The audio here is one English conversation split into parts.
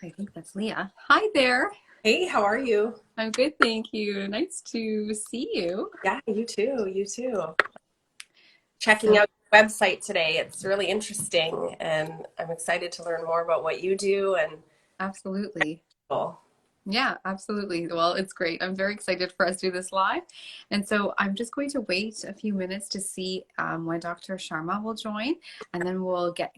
I think that's Leah. Hi there. Hey, how are you? I'm good, thank you. Nice to see you. Yeah, you too. You too. Checking So, out your website today. It's really interesting, and I'm excited to learn more about what you do and absolutely. well, Yeah, absolutely. Well, it's great. I'm very excited for us to do this live. And so I'm just going to wait a few minutes to see when Dr. Sharma will join, and then we'll get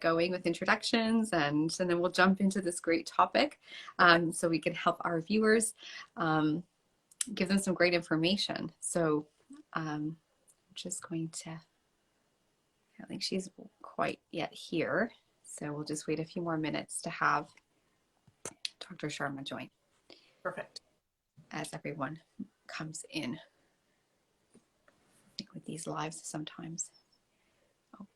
going with introductions, and then we'll jump into this great topic so we can help our viewers um, give them some great information. So I'm just going to I don't think she's quite yet here. So we'll just wait a few more minutes to have Dr. Sharma join perfect. as everyone comes in. I think with these lives sometimes. Oh,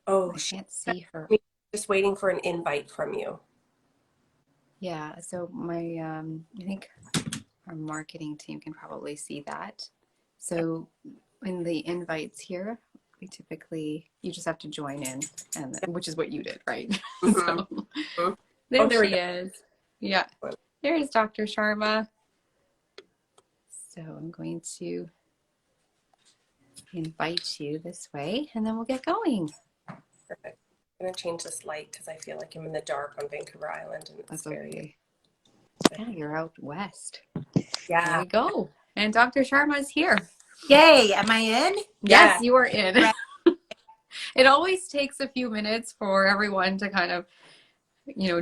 Oh, I she can't see her. just waiting for an invite from you. Yeah, so I think our marketing team can probably see that. So in the invites here, you just have to join in, and which is what you did, right? Mm-hmm. So Oh, there there we she go. is. Yeah, there's Dr. Sharma. So I'm going to invite you this way, and then we'll get going. Perfect. I'm gonna change this light because I feel like I'm in the dark on Vancouver Island, and it's That's very. okay. Yeah, you're out west. There Yeah. we go. And Dr. Sharma is here. Yay, am I in? Yes, Yeah. you are in. Right. It always takes a few minutes for everyone to kind of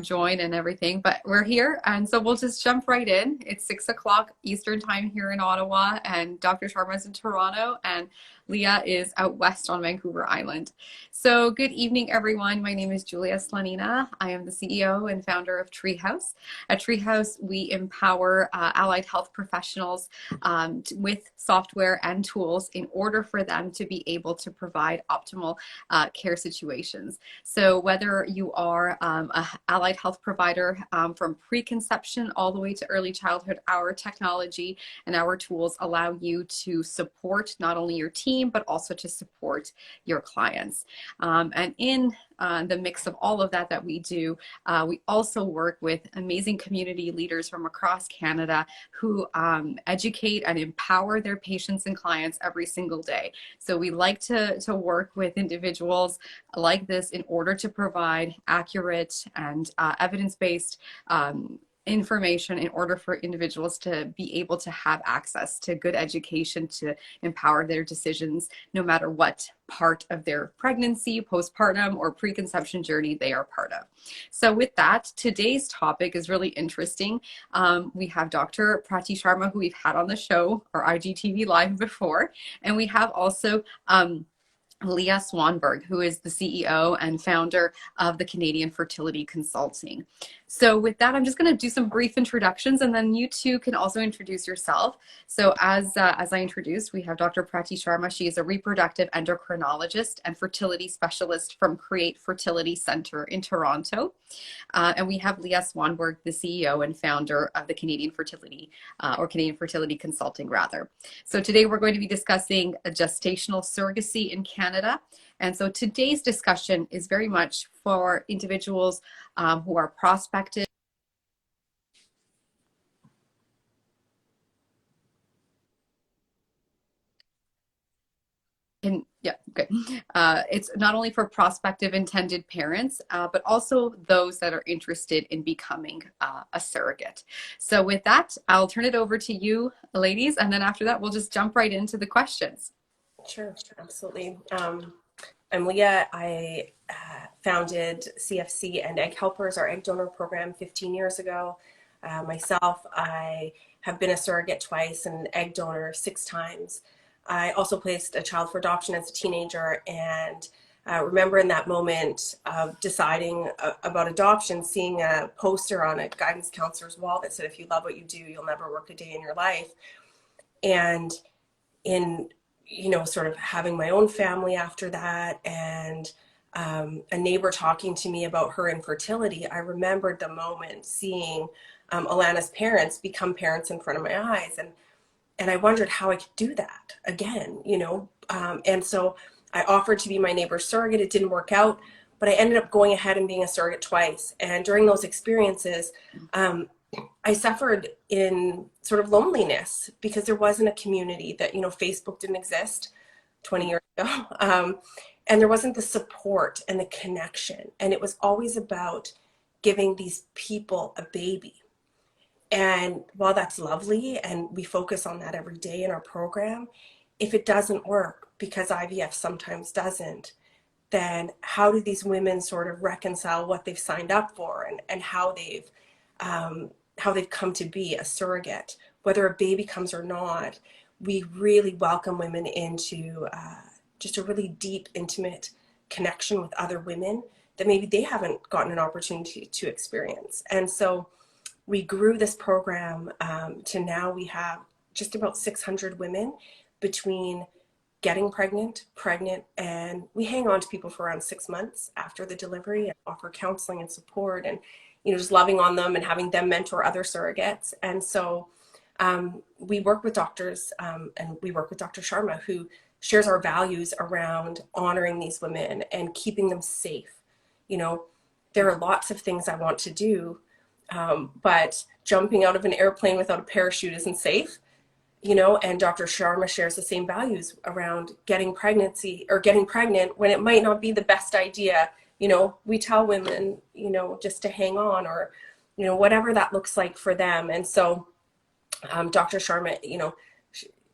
join and everything. But we're here, and so we'll just jump right in. It's 6 o'clock Eastern time here in Ottawa, and Dr. Sharma's in Toronto, and Leah is out west on Vancouver Island. So good evening, everyone. My name is Leia Slanina. I am the CEO and founder of Treehouse. At Treehouse, we empower allied health professionals with software and tools in order for them to be able to provide optimal care situations. So whether you are a allied health provider from preconception all the way to early childhood, our technology and our tools allow you to support not only your team, but also to support your clients. And in the mix of all of that we do, we also work with amazing community leaders from across Canada who educate and empower their patients and clients every single day. So we like to work with individuals like this in order to provide accurate and evidence-based information in order for individuals to be able to have access to good education to empower their decisions no matter what part of their pregnancy, postpartum, or preconception journey they are part of. So with that, today's topic is really interesting. We have Dr. Prati Sharma, who we've had on the show or IGTV Live before, and we have also Leia Swanberg, who is the CEO and founder of the Canadian Fertility Consulting. So with that, I'm just going to do some brief introductions, and then you two can also introduce yourself. So as I introduced, we have Dr. Prati Sharma. She is a reproductive endocrinologist and fertility specialist from Create Fertility Center in Toronto. And we have Leia Swanberg, the CEO and founder of the Canadian Fertility, or Canadian Fertility Consulting, rather. So today we're going to be discussing a gestational surrogacy in Canada. And so today's discussion is very much for individuals who are prospective. Yeah, good. It's not only for prospective intended parents, but also those that are interested in becoming a surrogate. So with that, I'll turn it over to you, ladies, and then after that, we'll just jump right into the questions. Sure. Absolutely. I'm Leah. I founded CFC and Egg Helpers, our egg donor program, 15 years ago. Myself, I have been a surrogate twice and an egg donor 6 times. I also placed a child for adoption as a teenager, and remember in that moment of deciding about adoption, seeing a poster on a guidance counselor's wall that said, "If you love what you do, you'll never work a day in your life." And in sort of having my own family after that, and a neighbor talking to me about her infertility, I remembered the moment seeing Alana's parents become parents in front of my eyes. And And I wondered how I could do that again, you know. And so I offered to be my neighbor's surrogate. It didn't work out, but I ended up going ahead and being a surrogate twice. And during those experiences, I suffered in sort of loneliness because there wasn't a community that, you know, Facebook didn't exist 20 years ago. And there wasn't the support and the connection. And it was always about giving these people a baby. And while that's lovely and we focus on that every day in our program, if it doesn't work, because IVF sometimes doesn't, then how do these women sort of reconcile what they've signed up for and how they've come to be a surrogate, whether a baby comes or not? We really welcome women into just a really deep, intimate connection with other women that maybe they haven't gotten an opportunity to experience. And so we grew this program to now we have just about 600 women between getting pregnant, and we hang on to people for around 6 months after the delivery and offer counseling and support and, you know, just loving on them and having them mentor other surrogates. And so we work with doctors and we work with Dr. Sharma, who shares our values around honoring these women and keeping them safe. You know, there are lots of things I want to do, but jumping out of an airplane without a parachute isn't safe, you know, and Dr. Sharma shares the same values around getting pregnant when it might not be the best idea. You know, we tell women, you know, just to hang on or, you know, whatever that looks like for them. And so Dr. Sharma, you know,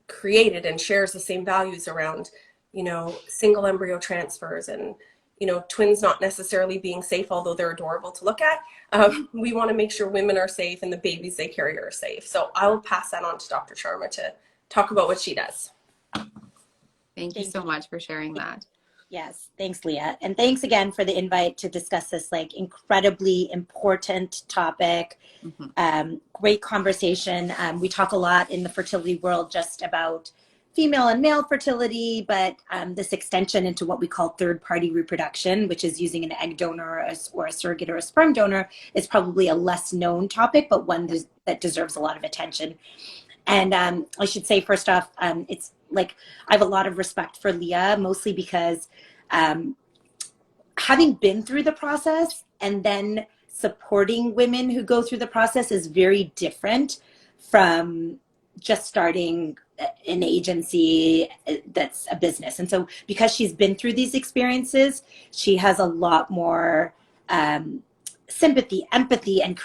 created and shares the same values around, you know, single embryo transfers and, you know, twins not necessarily being safe, although they're adorable to look at. We want to make sure women are safe and the babies they carry are safe. So I will pass that on to Dr. Sharma to talk about what she does. Thank you so much for sharing that. Yes, thanks, Leah. And thanks again for the invite to discuss this like incredibly important topic. Great conversation. We talk a lot in the fertility world just about female and male fertility, but this extension into what we call third-party reproduction, which is using an egg donor or a surrogate or a sperm donor, is probably a less known topic, but one that deserves a lot of attention. And I should say, first off, it's like I have a lot of respect for Leah, mostly because having been through the process and then supporting women who go through the process is very different from just starting an agency that's a business. And so because she's been through these experiences, she has a lot more sympathy, empathy, and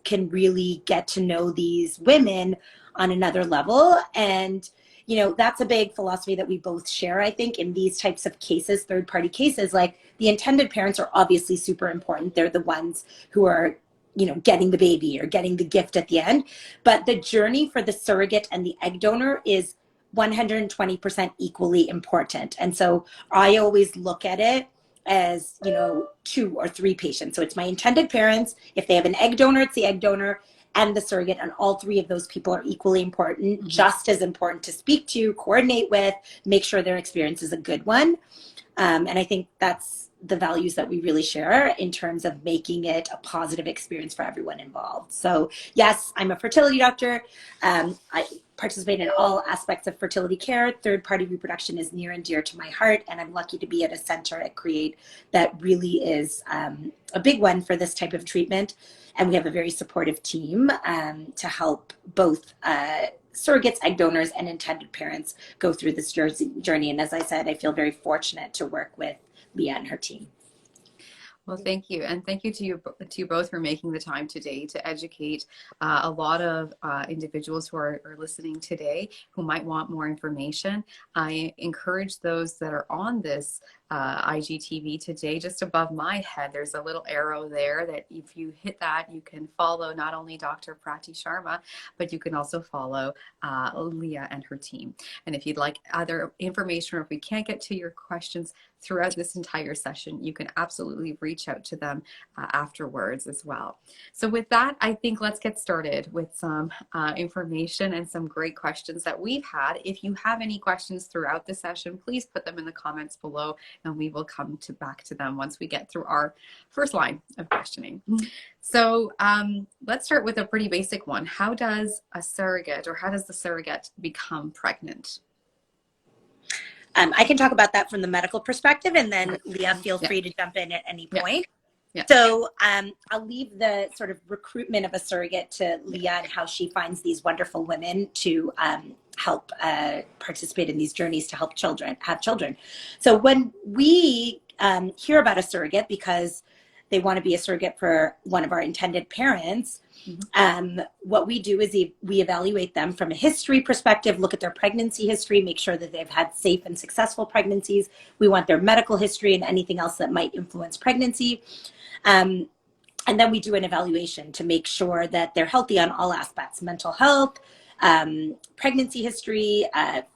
can really get to know these women on another level. And, you know, that's a big philosophy that we both share, I think, in these types of cases, third-party cases. Like, the intended parents are obviously super important. They're the ones who are, you know, getting the baby or getting the gift at the end. But the journey for the surrogate and the egg donor is 120% equally important. And so I always look at it as, you know, 2 or 3 patients. So it's my intended parents. If they have an egg donor, it's the egg donor and the surrogate, and all 3 of those people are equally important, just as important to speak to, coordinate with, make sure their experience is a good one. And I think that's the values that we really share in terms of making it a positive experience for everyone involved. So yes, I'm a fertility doctor. I participate in all aspects of fertility care. Third-party reproduction is near and dear to my heart, and I'm lucky to be at a center at Create that really is a big one for this type of treatment. And we have a very supportive team to help both surrogates, egg donors, and intended parents go through this journey. And as I said, I feel very fortunate to work with Leah and her team. Well, thank you. And thank you to you both for making the time today to educate a lot of individuals who are listening today who might want more information. I encourage those that are on this IGTV today, just above my head, there's a little arrow there that if you hit that, you can follow not only Dr. Prati Sharma, but you can also follow Leah and her team. And if you'd like other information, or if we can't get to your questions throughout this entire session, you can absolutely reach out to them afterwards as well. So with that, I think let's get started with some information and some great questions that we've had. If you have any questions throughout the session, please put them in the comments below. and we will come back to them once we get through our first line of questioning. So let's start with a pretty basic one. How does a surrogate, or how does the surrogate become pregnant? I can talk about that from the medical perspective, and then Leah, feel free to jump in at any point. Yeah. So I'll leave the sort of recruitment of a surrogate to Leah and how she finds these wonderful women to help participate in these journeys to help have children. So when we hear about a surrogate because they want to be a surrogate for one of our intended parents, what we do is we evaluate them from a history perspective, look at their pregnancy history, make sure that they've had safe and successful pregnancies. We want their medical history and anything else that might influence pregnancy. And then we do an evaluation to make sure that they're healthy on all aspects: mental health, pregnancy history,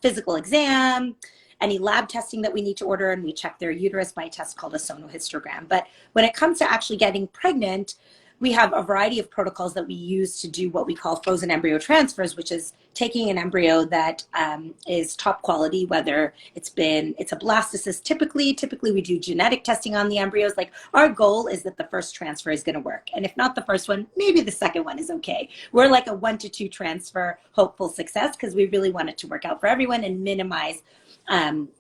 physical exam, any lab testing that we need to order, and we check their uterus by a test called a sonohystogram. But when it comes to actually getting pregnant, we have a variety of protocols that we use to do what we call frozen embryo transfers, which is taking an embryo that is top quality, whether it's a blastocyst. Typically we do genetic testing on the embryos. Like, our goal is that the first transfer is going to work. And if not the first one, maybe the second one is okay. We're like a 1 to 2 transfer hopeful success, because we really want it to work out for everyone and minimize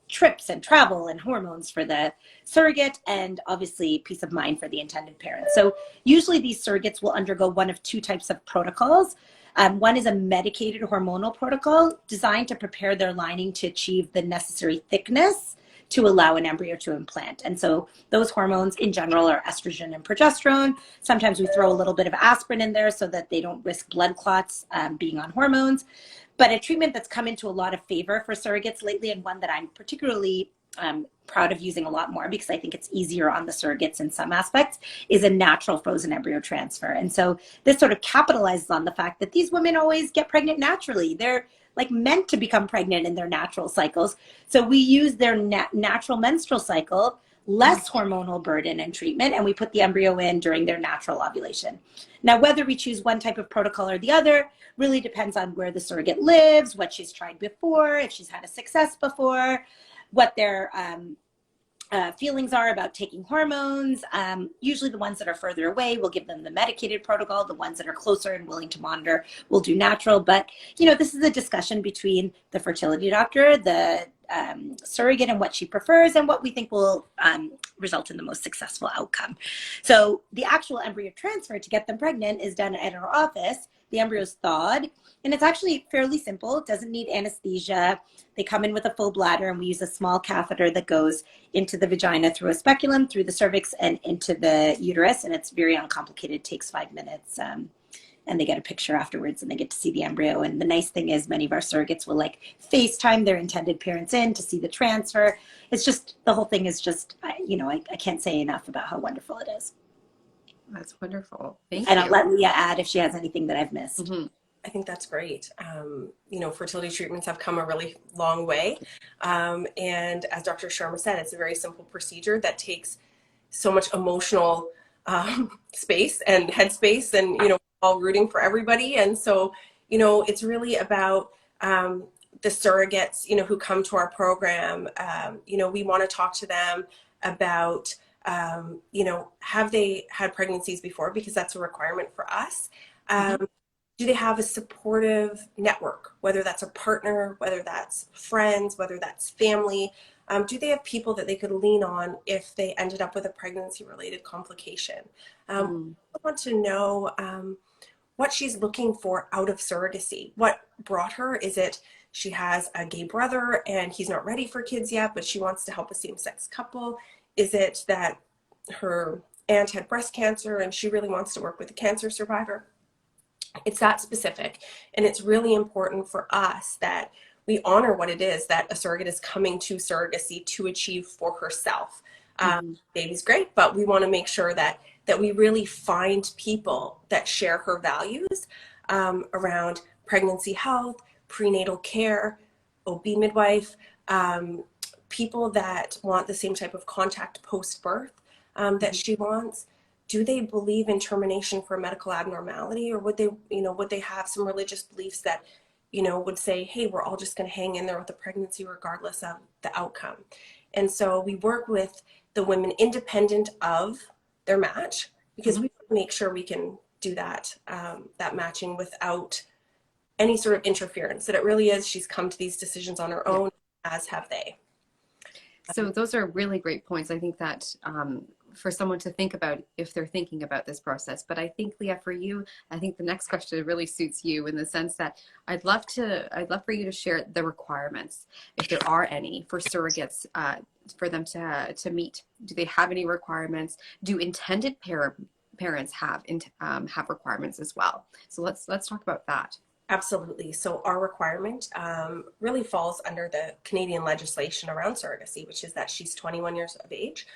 trips and travel and hormones for the surrogate, and obviously peace of mind for the intended parent. So usually these surrogates will undergo one of 2 types of protocols. One is a medicated hormonal protocol designed to prepare their lining to achieve the necessary thickness to allow an embryo to implant. And so those hormones in general are estrogen and progesterone. Sometimes we throw a little bit of aspirin in there so that they don't risk blood clots being on hormones. But a treatment that's come into a lot of favor for surrogates lately, and one that I'm particularly proud of using a lot more because I think it's easier on the surrogates in some aspects, is a natural frozen embryo transfer. And so this sort of capitalizes on the fact that these women always get pregnant naturally. They're like meant to become pregnant in their natural cycles. So we use their natural menstrual cycle, less hormonal burden and treatment, and we put the embryo in during their natural ovulation. Now, whether we choose one type of protocol or the other really depends on where the surrogate lives, what she's tried before, if she's had a success before, what their feelings are about taking hormones. Usually the ones that are further away, we'll give them the medicated protocol. The ones that are closer and willing to monitor will do natural. But, this is a discussion between the fertility doctor, the surrogate, and what she prefers and what we think will result in the most successful outcome. So the actual embryo transfer to get them pregnant is done at our office. The embryo is thawed, and it's actually fairly simple. It doesn't need anesthesia. They come in with a full bladder, and we use a small catheter that goes into the vagina through a speculum, through the cervix, and into the uterus. And it's very uncomplicated. It takes 5 minutes. And they get a picture afterwards, and they get to see the embryo. And the nice thing is many of our surrogates will FaceTime their intended parents in to see the transfer. It's just, the whole thing is just, I can't say enough about how wonderful it is. That's wonderful. Thank you. And I'll let Leah add if she has anything that I've missed. Mm-hmm. I think that's great. Fertility treatments have come a really long way. And as Dr. Sharma said, it's a very simple procedure that takes so much emotional space and headspace, and, all rooting for everybody. And so, it's really about the surrogates, who come to our program. We want to talk to them about, have they had pregnancies before? Because that's a requirement for us. Do they have a supportive network, whether that's a partner, whether that's friends, whether that's family? Do they have people that they could lean on if they ended up with a pregnancy-related complication? I want to know what she's looking for out of surrogacy. What brought her? Is it she has a gay brother and he's not ready for kids yet, but she wants to help a same-sex couple? Is it that her aunt had breast cancer and she really wants to work with a cancer survivor? It's that specific. And it's really important for us that we honor what it is that a surrogate is coming to surrogacy to achieve for herself. Baby's great, but we want to make sure that we really find people that share her values around pregnancy health, prenatal care, OB midwife, people that want the same type of contact post-birth that she wants. Do they believe in termination for a medical abnormality, or would they have some religious beliefs that, would say, hey, we're all just going to hang in there with the pregnancy regardless of the outcome? And so we work with the women independent of their match, because we make sure we can do that, that matching without any sort of interference, that it really is, she's come to these decisions on her own, as have they. So those are really great points. I think that for someone to think about if they're thinking about this process. But I think, Leah, for you, I think the next question really suits you in the sense that I'd love for you to share the requirements, if there are any, for surrogates, for them to meet. Do they have any requirements? Do intended parents have requirements as well? So let's talk about that. Absolutely. So our requirement really falls under the Canadian legislation around surrogacy, which is that she's 21 years of age.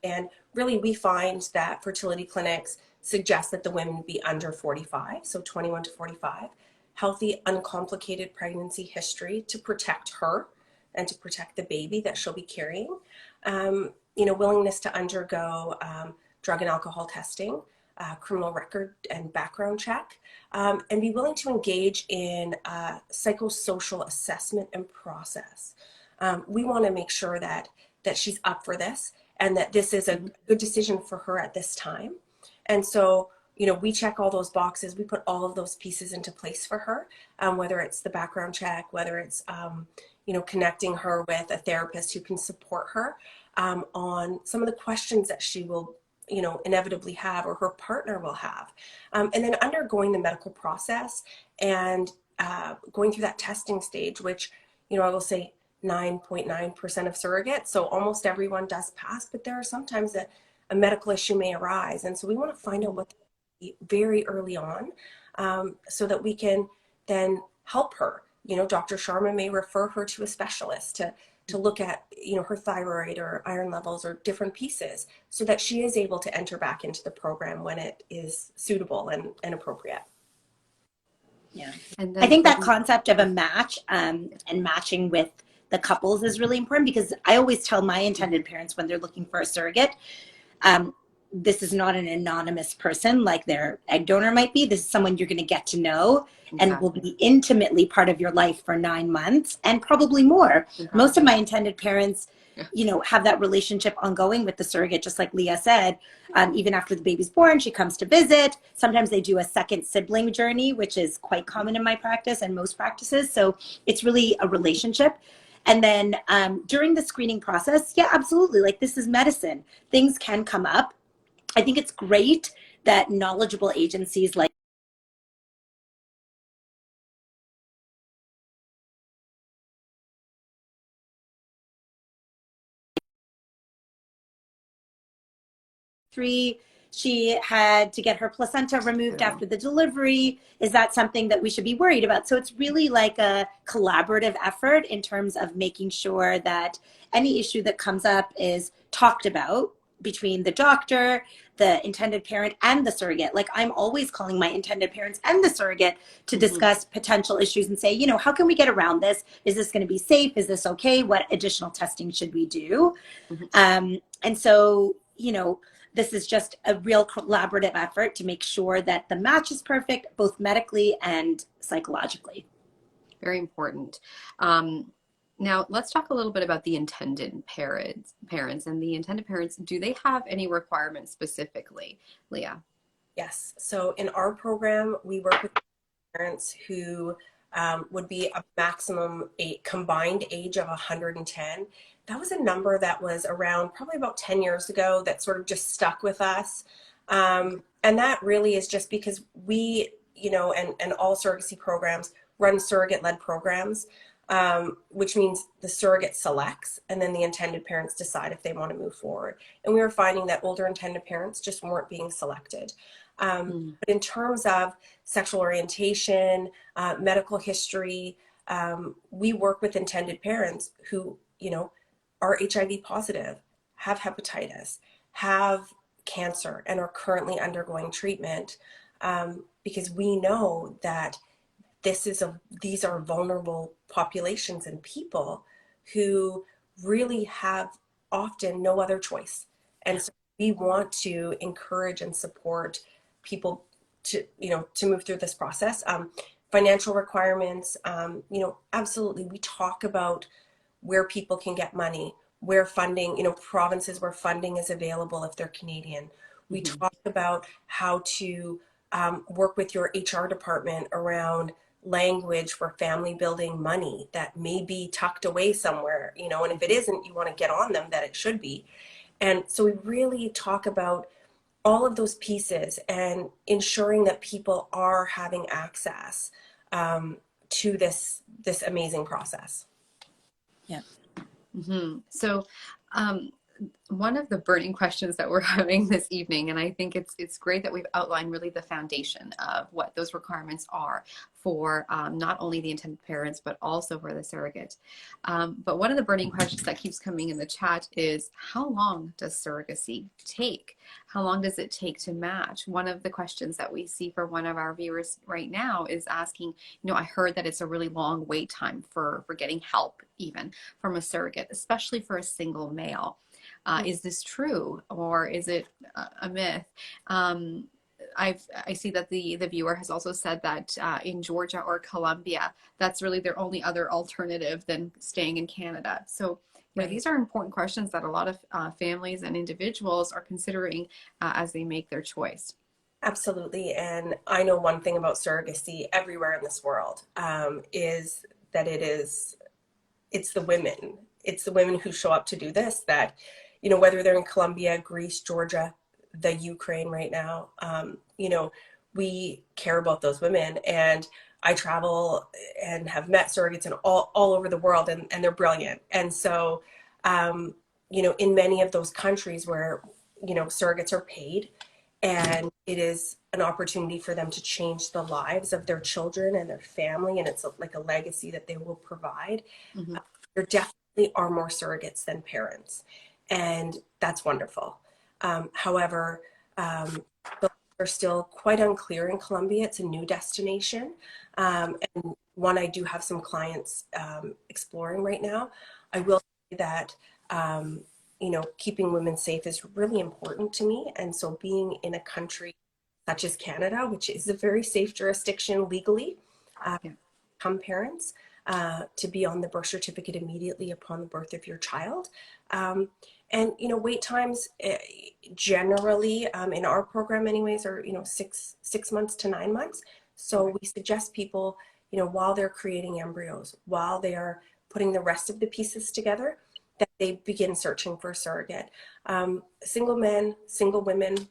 And really, we find that fertility clinics suggest that the women be under 45, so 21 to 45, healthy, uncomplicated pregnancy history to protect her and to protect the baby that she'll be carrying. Willingness to undergo drug and alcohol testing, criminal record and background check, and be willing to engage in psychosocial assessment and process. We want to make sure that she's up for this, and that this is a good decision for her at this time. And so, we check all those boxes. We put all of those pieces into place for her, whether it's the background check, whether it's, connecting her with a therapist who can support her on some of the questions that she will, inevitably have, or her partner will have. And then undergoing the medical process and going through that testing stage, which, I will say 9.9% of surrogates, so almost everyone does pass, but there are sometimes a medical issue may arise. And so we want to find out what very early on, so that we can then help her. Dr. Sharma may refer her to a specialist to look at, her thyroid or iron levels or different pieces, so that she is able to enter back into the program when it is suitable and appropriate. Yeah. And I think that concept of a match and matching with the couples is really important, because I always tell my intended parents when they're looking for a surrogate, this is not an anonymous person like their egg donor might be. This is someone you're going to get to know and will be intimately part of your life for 9 months and probably more. Most of my intended parents, have that relationship ongoing with the surrogate, just like Leah said. Even after the baby's born, she comes to visit. Sometimes they do a second sibling journey, which is quite common in my practice and most practices. So it's really a relationship. And then during the screening process, yeah, absolutely. Like, this is medicine. Things can come up. I think it's great that knowledgeable agencies like she had to get her placenta removed after the delivery. Is that something that we should be worried about? So it's really like a collaborative effort in terms of making sure that any issue that comes up is talked about between the doctor, the intended parent, and the surrogate. Like, I'm always calling my intended parents and the surrogate to discuss potential issues and say, how can we get around this? Is this going to be safe? Is this okay? What additional testing should we do? And so, this is just a real collaborative effort to make sure that the match is perfect, both medically and psychologically. Very important. Now, let's talk a little bit about the intended parents and the intended parents. Do they have any requirements specifically, Leah? Yes. So in our program, we work with parents who would be a maximum combined age of 110. That was a number that was around probably about 10 years ago that sort of just stuck with us. And that really is just because we, and all surrogacy programs run surrogate-led programs, which means the surrogate selects and then the intended parents decide if they want to move forward. And we were finding that older intended parents just weren't being selected. But in terms of sexual orientation, medical history, we work with intended parents who, are HIV positive, have hepatitis, have cancer, and are currently undergoing treatment, because we know that these are vulnerable populations and people who really have often no other choice. And so we want to encourage and support people to move through this process. Financial requirements, absolutely. We talk about where people can get money, where funding, provinces where funding is available if they're Canadian. We talk about how to work with your HR department around language for family building money that may be tucked away somewhere, and if it isn't, you want to get on them that it should be. And so we really talk about all of those pieces and ensuring that people are having access to this amazing process. Yeah. So one of the burning questions that we're having this evening, and I think it's great that we've outlined really the foundation of what those requirements are for not only the intended parents, but also for the surrogate. But one of the burning questions that keeps coming in the chat is, how long does surrogacy take? How long does it take to match? One of the questions that we see for one of our viewers right now is asking, I heard that it's a really long wait time for getting help even from a surrogate, especially for a single male. Is this true, or is it a myth? I see that the viewer has also said that in Georgia or Colombia, that's really their only other alternative than staying in Canada. So these are important questions that a lot of families and individuals are considering as they make their choice. Absolutely. And I know one thing about surrogacy everywhere in this world is that it's the women. It's the women who show up to do this that, whether they're in Colombia, Greece, Georgia, the Ukraine right now, we care about those women. And I travel and have met surrogates in all over the world, and they're brilliant. And so, in many of those countries where, surrogates are paid, and it is an opportunity for them to change the lives of their children and their family, and it's like a legacy that they will provide. There definitely are more surrogates than parents, and that's wonderful. However, they're still quite unclear in Colombia. It's a new destination, and one I do have some clients exploring right now. I will say that keeping women safe is really important to me, and so being in a country such as Canada, which is a very safe jurisdiction legally, become parents, to be on the birth certificate immediately upon the birth of your child. And wait times generally in our program anyways are 6 months to 9 months. So we suggest people while they're creating embryos, while they are putting the rest of the pieces together, that they begin searching for a surrogate. Single men, single women,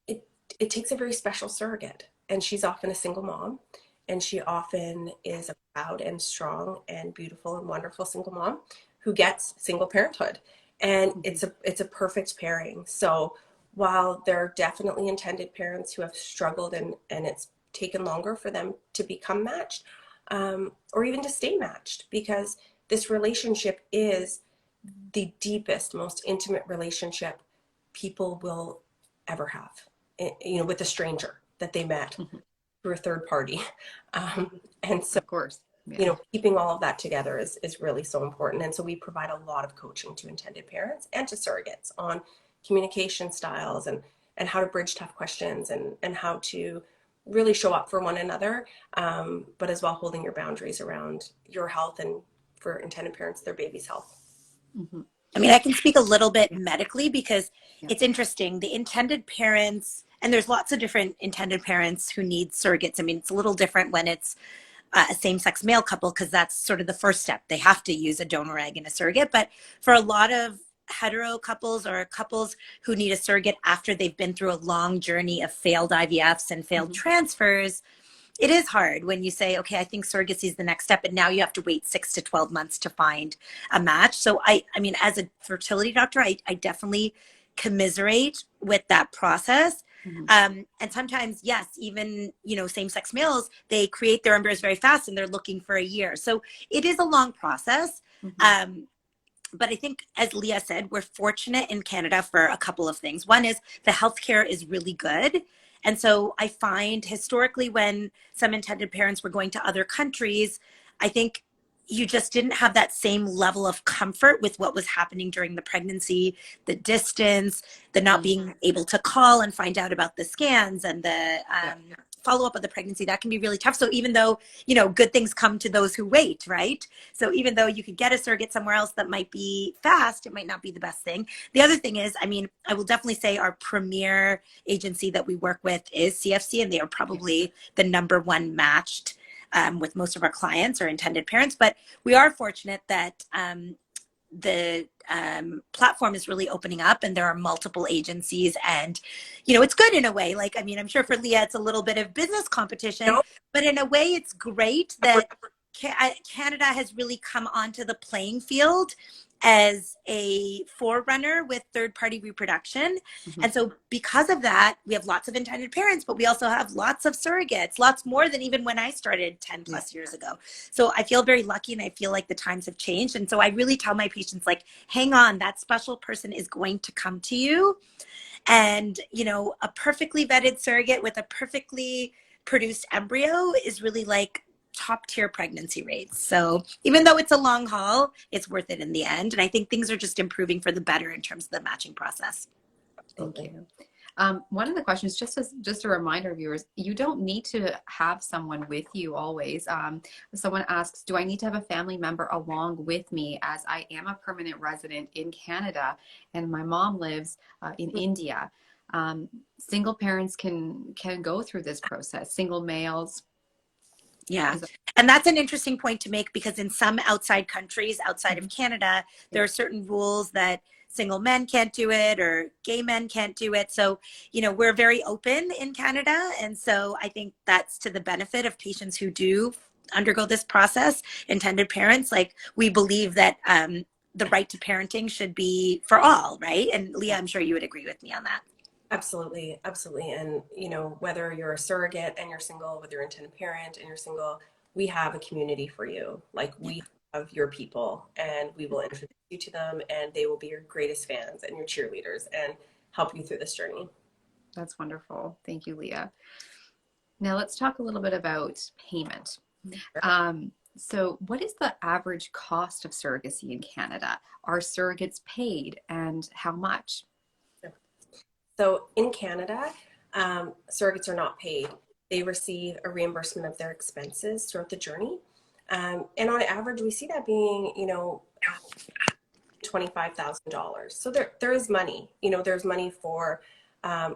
it takes a very special surrogate, and she's often a single mom, and she often is a proud and strong and beautiful and wonderful single mom who gets single parenthood, and it's a perfect pairing. So while there are definitely intended parents who have struggled and it's taken longer for them to become matched, or even to stay matched, because this relationship is the deepest, most intimate relationship people will ever have, with a stranger that they met through a third party. And so, of course, keeping all of that together is really so important. And so we provide a lot of coaching to intended parents and to surrogates on communication styles and how to bridge tough questions and how to really show up for one another, but as well holding your boundaries around your health and, for intended parents, their baby's health. I mean, I can speak a little bit medically because it's interesting. The intended parents, and there's lots of different intended parents who need surrogates. I mean, it's a little different when it's a same-sex male couple, because that's sort of the first step. They have to use a donor egg and a surrogate. But for a lot of hetero couples or couples who need a surrogate after they've been through a long journey of failed IVFs and failed transfers, it is hard when you say, okay, I think surrogacy is the next step, and now you have to wait 6 to 12 months to find a match. So I mean, as a fertility doctor, I definitely commiserate with that process. And sometimes, yes, even, same-sex males, they create their embryos very fast and they're looking for a year. So it is a long process. But I think, as Leah said, we're fortunate in Canada for a couple of things. One is the healthcare is really good. And so I find historically when some intended parents were going to other countries, I think you just didn't have that same level of comfort with what was happening during the pregnancy, the distance, the not being able to call and find out about the scans and the follow up of the pregnancy, that can be really tough. So even though, good things come to those who wait, right? So even though you could get a surrogate somewhere else that might be fast, it might not be the best thing. The other thing is, I will definitely say our premier agency that we work with is CFC, and they are probably the #1 matched with most of our clients or intended parents. But we are fortunate that the platform is really opening up, and there are multiple agencies, and it's good in a way. Like, I'm sure for Leah it's a little bit of business competition, but in a way it's great that Canada has really come onto the playing field as a forerunner with third-party reproduction. And so because of that, we have lots of intended parents, but we also have lots of surrogates, lots more than even when I started 10 plus years ago. So I feel very lucky, and I feel like the times have changed. And so I really tell my patients, like, hang on, that special person is going to come to you. And, a perfectly vetted surrogate with a perfectly produced embryo is really like top tier pregnancy rates. So even though it's a long haul, it's worth it in the end. And I think things are just improving for the better in terms of the matching process. Thank you. One of the questions, just a reminder, viewers, you don't need to have someone with you always. Someone asks, do I need to have a family member along with me, as I am a permanent resident in Canada and my mom lives in India? Single parents can go through this process, single males. Yeah. And that's an interesting point to make, because in some outside countries outside of Canada, there are certain rules that single men can't do it or gay men can't do it. So, we're very open in Canada. And so I think that's to the benefit of patients who do undergo this process, intended parents. Like, we believe that the right to parenting should be for all, right? And Leah, I'm sure you would agree with me on that. Absolutely, absolutely. And, whether you're a surrogate and you're single, whether you're an intended parent and you're single, we have a community for you. Like, we have your people, and we will introduce you to them, and they will be your greatest fans and your cheerleaders and help you through this journey. That's wonderful. Thank you, Leah. Now let's talk a little bit about payment. So what is the average cost of surrogacy in Canada? Are surrogates paid, and how much? So in Canada, surrogates are not paid. They receive a reimbursement of their expenses throughout the journey. And on average, we see that being, $25,000. So there is money. There's money for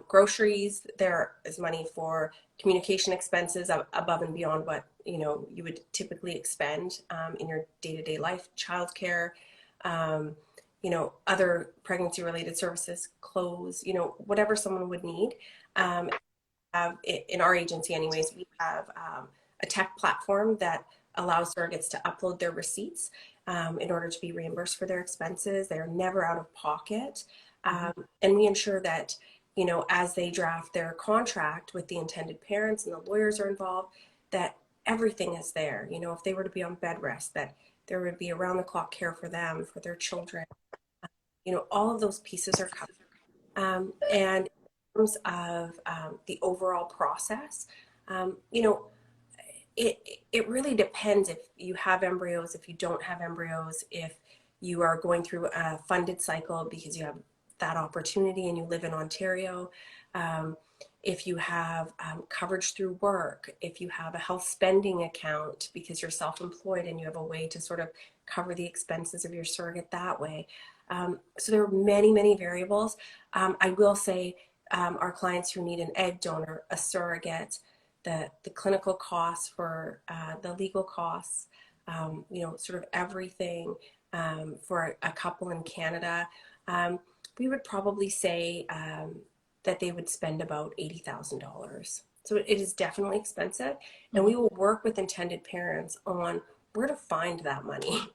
groceries. There is money for communication expenses above and beyond what, you would typically expend in your day-to-day life, childcare, other pregnancy-related services, clothes, whatever someone would need. In our agency anyways, we have a tech platform that allows surrogates to upload their receipts in order to be reimbursed for their expenses. They're never out of pocket. And we ensure that, as they draft their contract with the intended parents and the lawyers are involved, that everything is there. If they were to be on bed rest, that there would be around-the-clock care for them, for their children. All of those pieces are covered. And in terms of the overall process, it really depends if you have embryos, if you don't have embryos, if you are going through a funded cycle because you have that opportunity and you live in Ontario, if you have coverage through work, if you have a health spending account because you're self-employed and you have a way to sort of cover the expenses of your surrogate that way. So there are many, many variables. I will say our clients who need an egg donor, a surrogate, the clinical costs for the legal costs, sort of everything for a couple in Canada, we would probably say that they would spend about $80,000. So it is definitely expensive, and we will work with intended parents on where to find that money.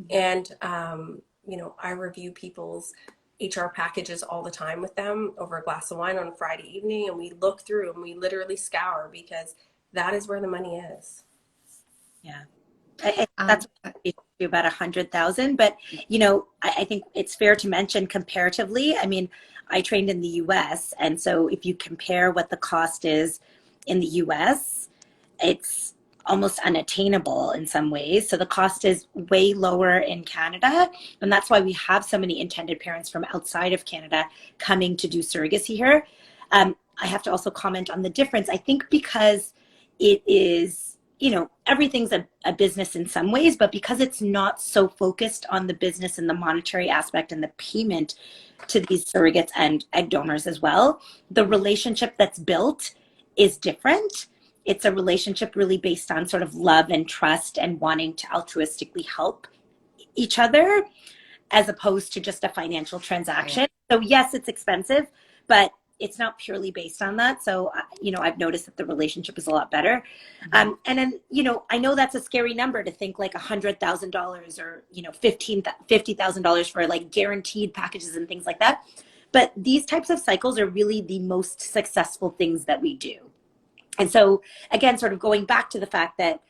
And I review people's HR packages all the time with them over a glass of wine on a Friday evening, and we look through and we literally scour, because that is where the money is. Yeah. That's about 100,000, but I think it's fair to mention comparatively. I trained in the US, and so if you compare what the cost is in the US, it's almost unattainable in some ways. So the cost is way lower in Canada, and that's why we have so many intended parents from outside of Canada coming to do surrogacy here. I have to also comment on the difference. I think because it is, everything's a business in some ways, but because it's not so focused on the business and the monetary aspect and the payment to these surrogates and egg donors as well, the relationship that's built is different. It's a relationship really based on sort of love and trust and wanting to altruistically help each other, as opposed to just a financial transaction. So yes, it's expensive, but it's not purely based on that. So, I've noticed that the relationship is a lot better. And then, I know that's a scary number to think like $100,000 or, $50,000 for like guaranteed packages and things like that. But these types of cycles are really the most successful things that we do. And so again, sort of going back to the fact that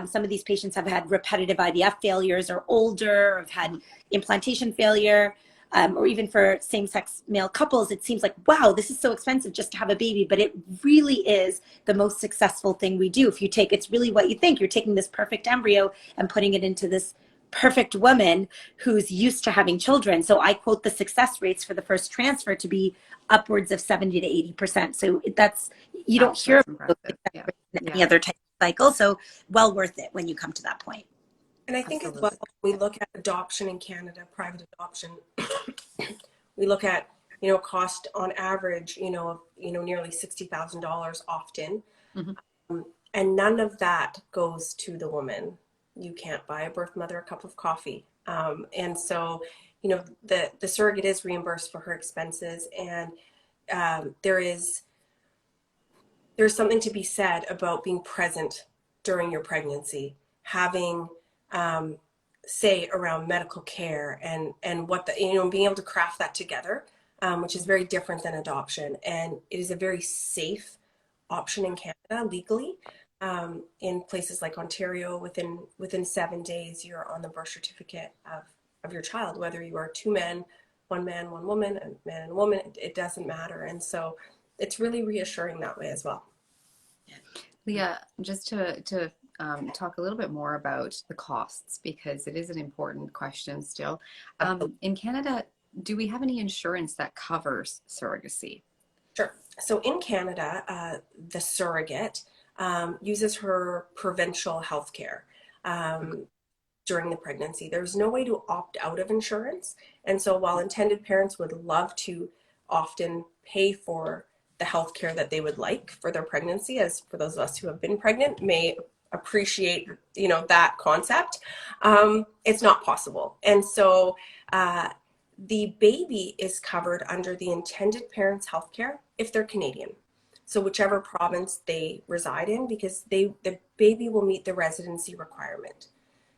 some of these patients have had repetitive IVF failures, or older, or have had implantation failure, or even for same-sex male couples, it seems like, wow, this is so expensive just to have a baby, but it really is the most successful thing we do. If you take, it's really what you think, you're taking this perfect embryo and putting it into this perfect woman who's used to having children. So I quote the success rates for the first transfer to be upwards of 70 to 80%. So that's, you don't hear about any other type of cycle. So well worth it when you come to that point. And I think as well, we look at adoption in Canada, private adoption, we look at, cost on average, nearly $60,000 often. And none of that goes to the woman. You can't buy a birth mother a cup of coffee. And so, the surrogate is reimbursed for her expenses. And there's something to be said about being present during your pregnancy, having say around medical care and what being able to craft that together, which is very different than adoption. And it is a very safe option in Canada legally. In places like Ontario, within 7 days, you're on the birth certificate of your child, whether you are two men, one woman, a man and a woman, it doesn't matter. And so it's really reassuring that way as well. Leah, just to talk a little bit more about the costs, because it is an important question still. In Canada, do we have any insurance that covers surrogacy? Sure. So in Canada, the surrogate uses her provincial health care during the pregnancy. There's no way to opt out of insurance. And so while intended parents would love to often pay for the health care that they would like for their pregnancy, as for those of us who have been pregnant may appreciate, that concept, it's not possible. And so the baby is covered under the intended parents' health care if they're Canadian. So whichever province they reside in, because the baby will meet the residency requirement.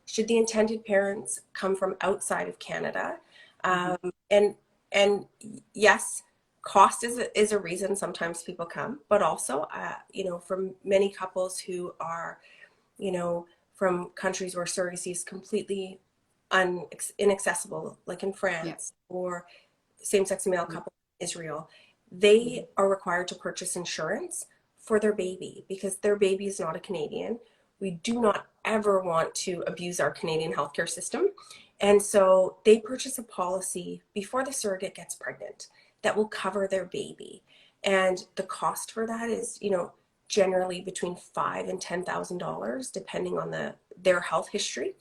Should the intended parents come from outside of Canada, and yes, cost is a reason sometimes people come, but also, from many couples who are, from countries where surrogacy is completely inaccessible, like in France, or same-sex male couple in Israel, they are required to purchase insurance for their baby because their baby is not a Canadian. We do not ever want to abuse our Canadian healthcare system. And so they purchase a policy before the surrogate gets pregnant that will cover their baby. And the cost for that is, generally between $5,000 and $10,000, depending on their health history.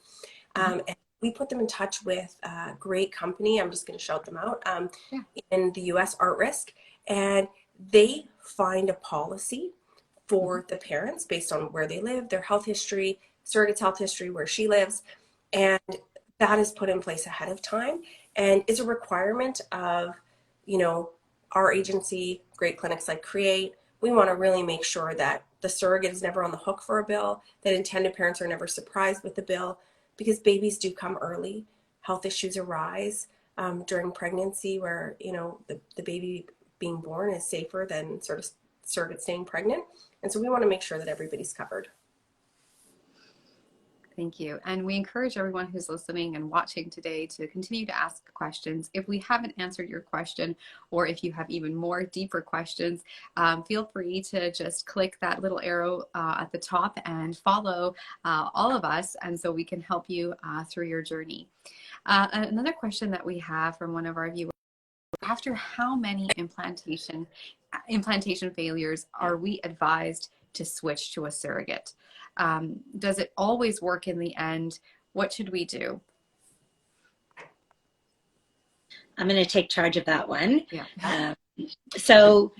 And we put them in touch with a great company. I'm just going to shout them out in the US, Art Risk. And they find a policy for the parents based on where they live, their health history, surrogate's health history, where she lives. And that is put in place ahead of time and is a requirement of, our agency, great clinics like Create. We want to really make sure that the surrogate is never on the hook for a bill, that intended parents are never surprised with the bill, because babies do come early. Health issues arise during pregnancy where, the baby being born is safer than sort of surrogate staying pregnant. And so we want to make sure that everybody's covered. Thank you. And we encourage everyone who's listening and watching today to continue to ask questions. If we haven't answered your question, or if you have even more deeper questions, feel free to just click that little arrow at the top and follow all of us, and so we can help you through your journey. Another question that we have from one of our viewers: after how many implantation implantation failures are we advised to switch to a surrogate? Does it always work in the end? What should we do? I'm going to take charge of that one. Yeah. So,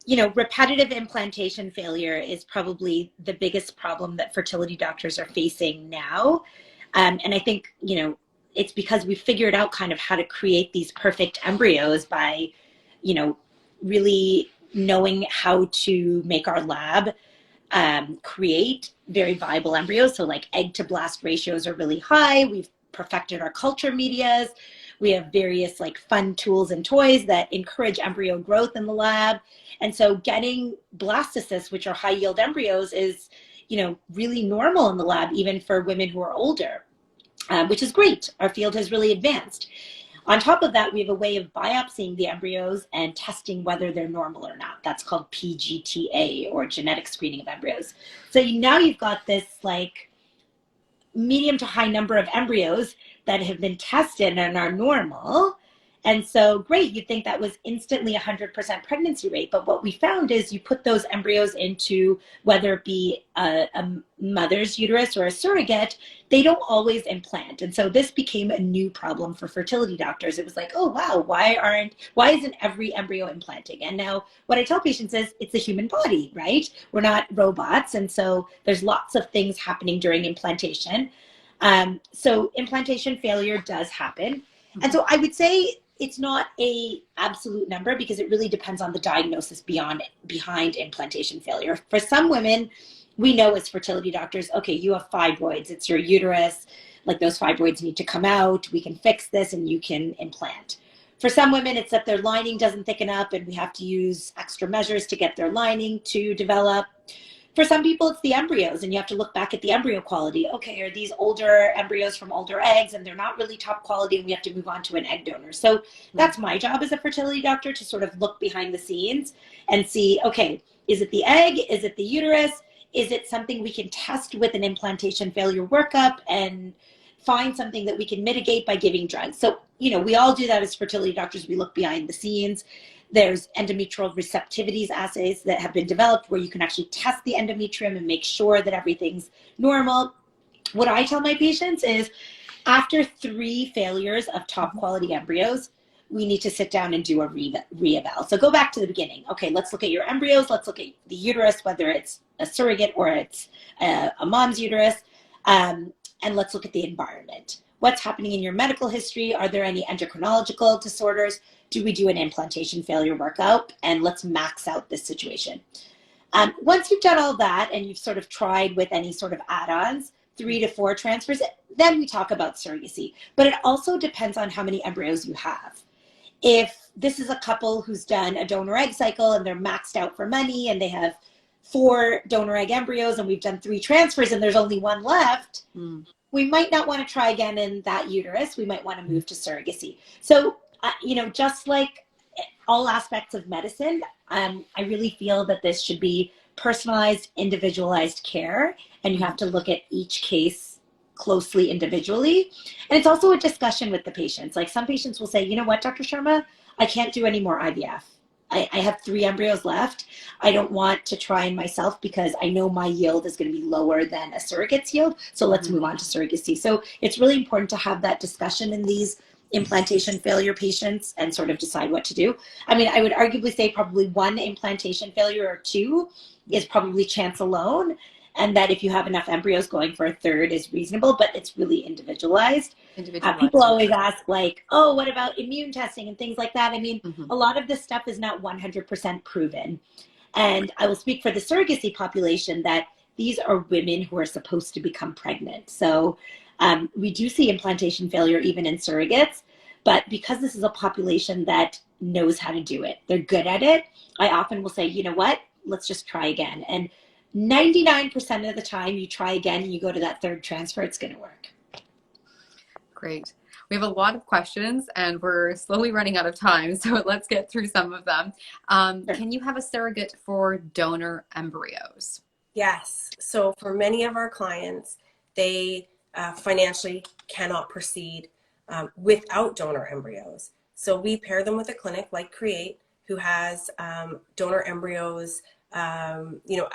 you know, repetitive implantation failure is probably the biggest problem that fertility doctors are facing now. And I think, you know, it's because we figured out kind of how to create these perfect embryos by, you know, really knowing how to make our lab create very viable embryos. So like egg to blast ratios are really high. We've perfected our culture medias. We have various like fun tools and toys that encourage embryo growth in the lab. And so getting blastocysts, which are high yield embryos, is, you know, really normal in the lab, even for women who are older, which is great. Our field has really advanced. On top of that, we have a way of biopsying the embryos and testing whether they're normal or not. That's called PGTA, or genetic screening of embryos. So now you've got this like medium to high number of embryos that have been tested and are normal. And so great, you'd think that was instantly 100% pregnancy rate. But what we found is you put those embryos into, whether it be a mother's uterus or a surrogate, they don't always implant. And so this became a new problem for fertility doctors. It was like, oh, wow, why isn't every embryo implanting? And now what I tell patients is it's a human body, right? We're not robots. And so there's lots of things happening during implantation. So implantation failure does happen. And so I would say it's not a absolute number because it really depends on the diagnosis behind implantation failure. For some women, we know as fertility doctors, okay, you have fibroids, it's your uterus, like those fibroids need to come out, we can fix this and you can implant. For some women, it's that their lining doesn't thicken up and we have to use extra measures to get their lining to develop. For some people, it's the embryos, and you have to look back at the embryo quality. Okay, are these older embryos from older eggs, and they're not really top quality, and we have to move on to an egg donor. So that's my job as a fertility doctor, to sort of look behind the scenes and see, okay, is it the egg? Is it the uterus? Is it something we can test with an implantation failure workup and find something that we can mitigate by giving drugs? So, you know, we all do that as fertility doctors. We look behind the scenes. There's endometrial receptivities assays that have been developed where you can actually test the endometrium and make sure that everything's normal. What I tell my patients is after 3 failures of top quality embryos, we need to sit down and do a re-eval. So go back to the beginning. Okay, let's look at your embryos. Let's look at the uterus, whether it's a surrogate or it's a mom's uterus. And let's look at the environment. What's happening in your medical history? Are there any endocrinological disorders? Do we do an implantation failure workup? And let's max out this situation. Once you've done all that and you've sort of tried with any sort of add-ons, 3 to 4 transfers, then we talk about surrogacy. But it also depends on how many embryos you have. If this is a couple who's done a donor egg cycle and they're maxed out for money and they have 4 donor egg embryos and we've done 3 transfers and there's only 1 left, we might not want to try again in that uterus. We might want to move to surrogacy. So, you know, just like all aspects of medicine, I really feel that this should be personalized, individualized care, and you have to look at each case closely individually. And it's also a discussion with the patients. Like some patients will say, you know what, Dr. Sharma, I can't do any more IVF. I have 3 embryos left. I don't want to try in myself because I know my yield is going to be lower than a surrogate's yield. So let's move on to surrogacy. So it's really important to have that discussion in these implantation failure patients and sort of decide what to do. I mean, I would arguably say probably 1 implantation failure or 2 is probably chance alone. And that if you have enough embryos, going for a 3rd is reasonable, but it's really individualized. People always ask like, oh, what about immune testing and things like that? I mean, a lot of this stuff is not 100% proven. And I will speak for the surrogacy population that these are women who are supposed to become pregnant. So we do see implantation failure even in surrogates, but because this is a population that knows how to do it, they're good at it, I often will say, you know what, let's just try again. And 99% of the time you try again and you go to that 3rd transfer, it's going to work. Great. We have a lot of questions and we're slowly running out of time, so let's get through some of them. Sure. Can you have a surrogate for donor embryos? Yes. So for many of our clients, they financially cannot proceed without donor embryos. So we pair them with a clinic like Create who has donor embryos, you know,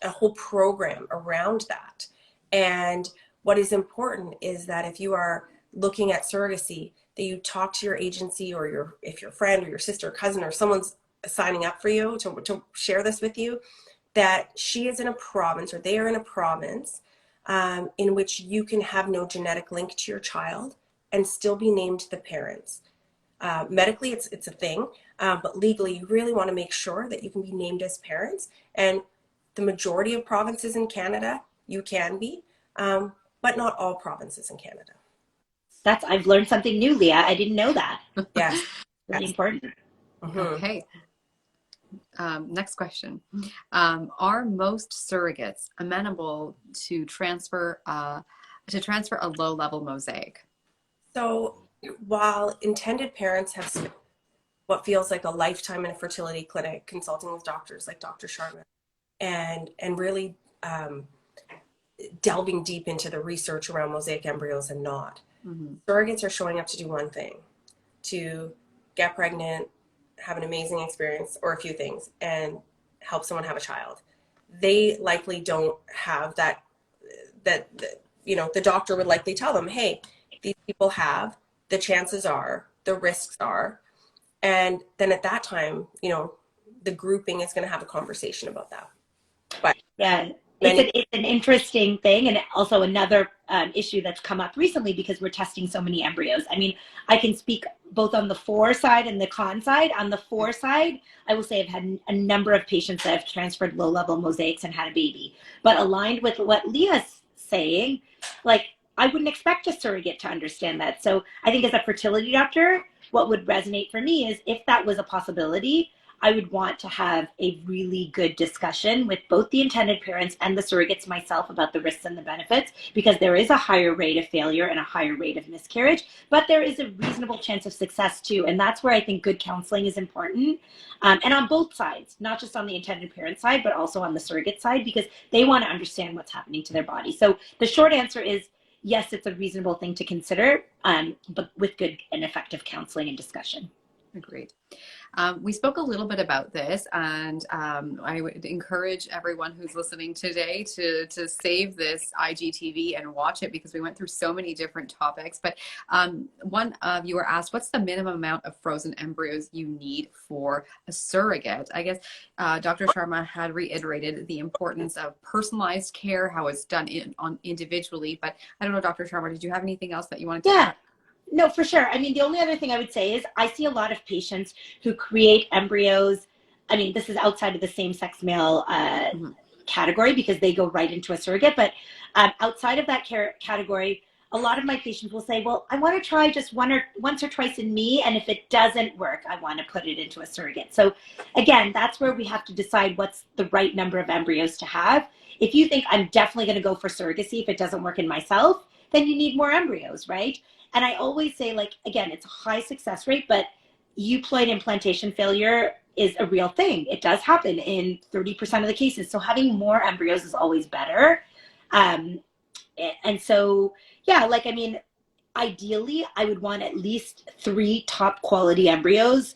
a whole program around that. And what is important is that if you are looking at surrogacy, that you talk to your agency or if your friend or your sister or cousin or someone's signing up for you to share this with you, that she is in a province or they are in a province in which you can have no genetic link to your child and still be named the parents. Medically, it's a thing, but legally, you really want to make sure that you can be named as parents. And the majority of provinces in Canada, you can be, but not all provinces in Canada. I've learned something new, Leah. I didn't know that. Yes. Really important. Mm-hmm. Okay. Next question. Are most surrogates amenable to transfer a low-level mosaic? So while intended parents have spent what feels like a lifetime in a fertility clinic consulting with doctors like Dr. Sharma and really delving deep into the research around mosaic embryos and not, surrogates are showing up to do one thing, to get pregnant, have an amazing experience, or a few things, and help someone have a child. They likely don't have that, you know, the doctor would likely tell them, hey, these people have, the chances are, the risks are, and then at that time, you know, the grouping is going to have a conversation about that. But yeah, it's an interesting thing, and also another issue that's come up recently because we're testing so many embryos. I mean, I can speak both on the for side and the con side. On the for side, I will say I've had a number of patients that have transferred low-level mosaics and had a baby. But aligned with what Leah's saying, like, I wouldn't expect a surrogate to understand that. So I think as a fertility doctor, what would resonate for me is if that was a possibility, I would want to have a really good discussion with both the intended parents and the surrogates myself about the risks and the benefits, because there is a higher rate of failure and a higher rate of miscarriage, but there is a reasonable chance of success too. And that's where I think good counseling is important. And on both sides, not just on the intended parent side, but also on the surrogate side, because they want to understand what's happening to their body. So the short answer is, yes, it's a reasonable thing to consider, but with good and effective counseling and discussion. Agreed. We spoke a little bit about this, and I would encourage everyone who's listening today to save this IGTV and watch it, because we went through so many different topics. But one viewer asked, what's the minimum amount of frozen embryos you need for a surrogate? I guess Dr. Sharma had reiterated the importance of personalized care, how it's done individually. But I don't know, Dr. Sharma, did you have anything else that you wanted to add? No, for sure. I mean, the only other thing I would say is I see a lot of patients who create embryos. I mean, this is outside of the same-sex male category because they go right into a surrogate. But outside of that category, a lot of my patients will say, well, I want to try just once or twice in me. And if it doesn't work, I want to put it into a surrogate. So again, that's where we have to decide what's the right number of embryos to have. If you think I'm definitely going to go for surrogacy if it doesn't work in myself, then you need more embryos, right? And I always say, like, again, it's a high success rate, but euploid implantation failure is a real thing. It does happen in 30% of the cases. So having more embryos is always better. And so, yeah, like, I mean, ideally, I would want at least 3 top quality embryos.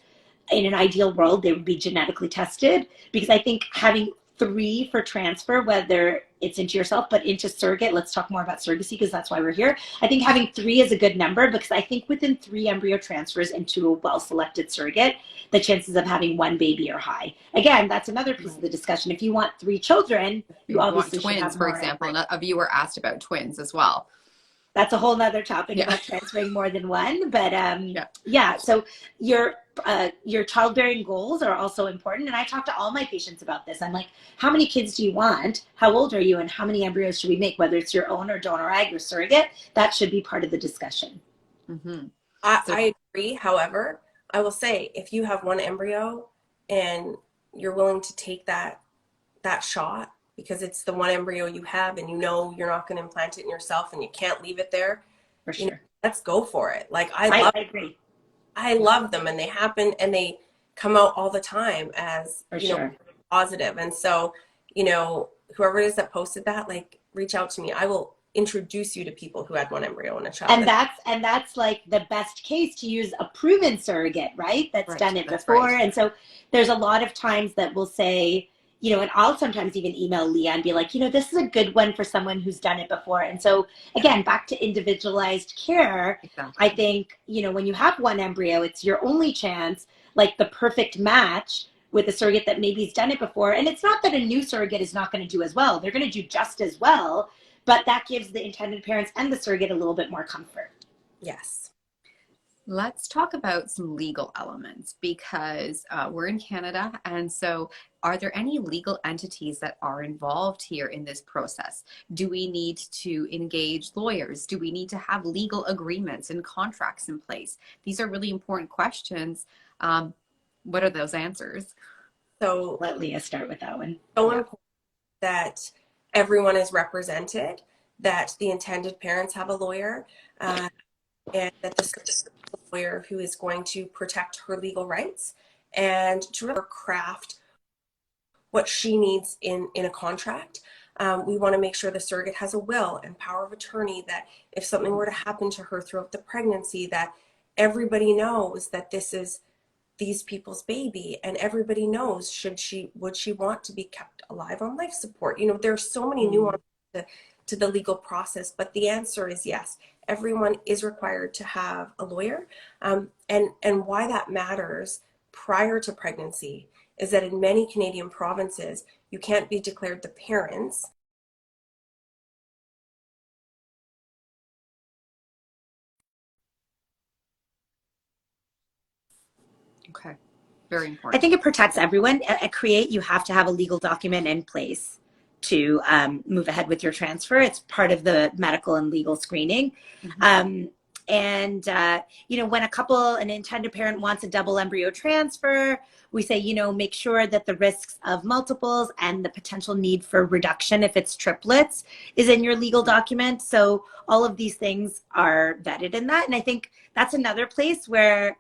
In an ideal world, they would be genetically tested, because I think having 3 for transfer, whether it's into yourself, but into surrogate, let's talk more about surrogacy because that's why we're here. I think having 3 is a good number, because I think within 3 embryo transfers into a well-selected surrogate, the chances of having 1 baby are high. Again, that's another piece of the discussion. If you want 3 children, you obviously want twins, should have for more example. embryos. And a viewer asked about twins as well. That's a whole nother topic about transferring more than 1. But yeah, so your childbearing goals are also important. And I talk to all my patients about this. I'm like, how many kids do you want? How old are you? And how many embryos should we make? Whether it's your own or donor egg or surrogate, that should be part of the discussion. Mm-hmm. I agree. However, I will say, if you have 1 embryo and you're willing to take that shot, because it's the 1 embryo you have and you know you're not going to implant it in yourself and you can't leave it there, For sure. you know, let's go for it. Like, I agree. I love them, and they happen and they come out all the time as, you know, positive. And so, you know, whoever it is that posted that, like, reach out to me. I will introduce you to people who had one embryo and a child. And that's like the best case to use a proven surrogate, right? That's Right, done it that's before. right. And so there's a lot of times that we'll say, you know, and I'll sometimes even email Leah and be like, you know, this is a good one for someone who's done it before. And so again, back to individualized care, Exactly. I think, you know, when you have one embryo, it's your only chance, like the perfect match with a surrogate that maybe has done it before. And it's not that a new surrogate is not going to do as well. They're going to do just as well, but that gives the intended parents and the surrogate a little bit more comfort. Yes. Let's talk about some legal elements because we're in Canada. And so are there any legal entities that are involved here in this process? Do we need to engage lawyers? Do we need to have legal agreements and contracts in place? These are really important questions. What are those answers? So Let Leah start with that one. so important that everyone is represented, that the intended parents have a lawyer, and that the lawyer who is going to protect her legal rights and to really craft what she needs in a contract. We want to make sure the surrogate has a will and power of attorney, that if something were to happen to her throughout the pregnancy, that everybody knows that this is these people's baby, and everybody knows would she want to be kept alive on life support. You know, there's so many nuances to the legal process, but the answer is yes. Everyone is required to have a lawyer, and why that matters prior to pregnancy is that in many Canadian provinces you can't be declared the parents Okay, very I important. think it protects everyone. At Create, you have to have a legal document in place to move ahead with your transfer. It's part of the medical and legal screening. You know, when an intended parent wants a double embryo transfer, we say, you know, make sure that the risks of multiples and the potential need for reduction if it's triplets is in your legal document. So all of these things are vetted in that. And I think that's another place where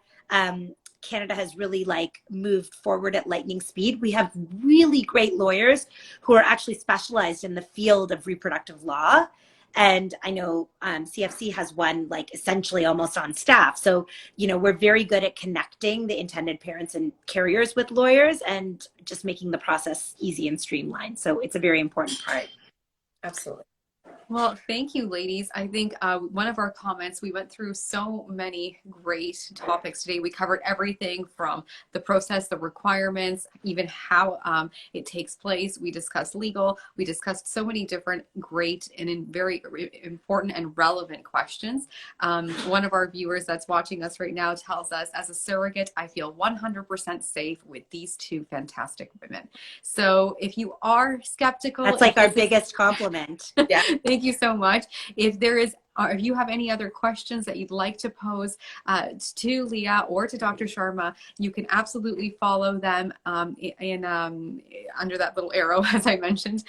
Canada has really like moved forward at lightning speed. We have really great lawyers who are actually specialized in the field of reproductive law. And I know CFC has one like essentially almost on staff. So, you know, we're very good at connecting the intended parents and carriers with lawyers and just making the process easy and streamlined. So it's a very important part. absolutely. Well, thank you, ladies. I think one of our comments, we went through so many great topics today. We covered everything from the process, the requirements, even how it takes place. We discussed legal. We discussed so many different great and very important and relevant questions. One of our viewers that's watching us right now tells us, as a surrogate, I feel 100% safe with these two fantastic women. So if you are skeptical, that's like our biggest compliment. Yeah. Thank you so much. If you have any other questions that you'd like to pose to Leah or to Dr. Sharma, you can absolutely follow them under that little arrow, as I mentioned.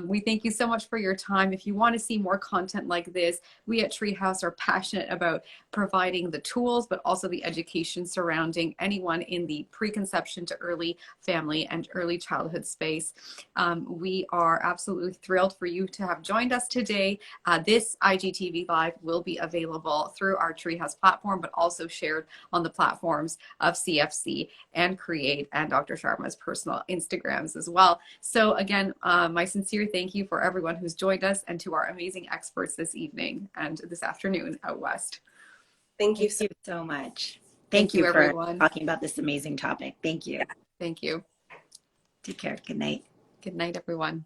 We thank you so much for your time. If you want to see more content like this, we at Treehouse are passionate about providing the tools, but also the education surrounding anyone in the preconception to early family and early childhood space. We are absolutely thrilled for you to have joined us today. This IGTV Live will be available through our Treehouse platform, but also shared on the platforms of CFC and Create and Dr. Sharma's personal Instagrams as well. So again, my sincere thank you for everyone who's joined us and to our amazing experts this evening and this afternoon out west. Thank you so much. Thank you, for everyone. talking about this amazing topic. Thank you. Thank you. Take care. Good night. Good night, everyone.